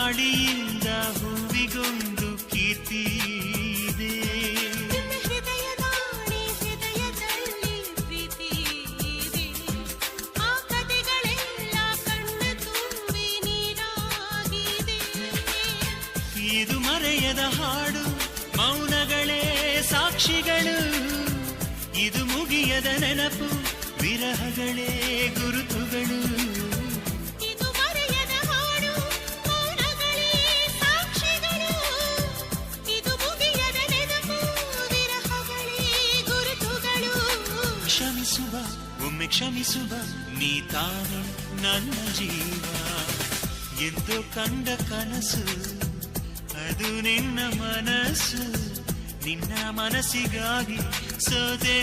ಗಾಳಿಯಿಂದ ಹೂವಿಗೊಂದು ಕೀರ್ತಿ ಇದೆ. ಹೃದಯದಾಣೆ ಹೃದಯದಲ್ಲಿ ಪ್ರೀತಿ ಇದೆ. ಆ ಕಥೆಗಳೆಲ್ಲ ಕಣ್ಣ ತುಂಬಿ ನೀರಾಗಿದೆ. ಇದು ಮರೆಯದ ಹಾಡು, ಮೌನಗಳೇ ಸಾಕ್ಷಿಗಳು. ಇದು ಮುಗಿಯದ ನೆನಪು, ವಿರಹಗಳೇ ಗುರುತುಗಳು. ಇದು ಮರೆಯದ ಹಾಡು, ಮೌನಗಳೇ ಸಾಕ್ಷಿಗಳು. ಇದು ಮುಗಿಯದ ನೆನಪು, ವಿರಹಗಳೇ ಗುರುತುಗಳು. ಕ್ಷಮಿಸುವ, ಒಮ್ಮೆ ಕ್ಷಮಿಸುವ, ನೀ ತಾನೆ ನನ್ನ ಜೀವ. ಎಂದು ಕಂಡ ಕನಸು ಅದು ನಿನ್ನ ಮನಸ್ಸು. ನಿನ್ನ ಮನಸ್ಸಿಗಾಗಿ ಸೋದೆ.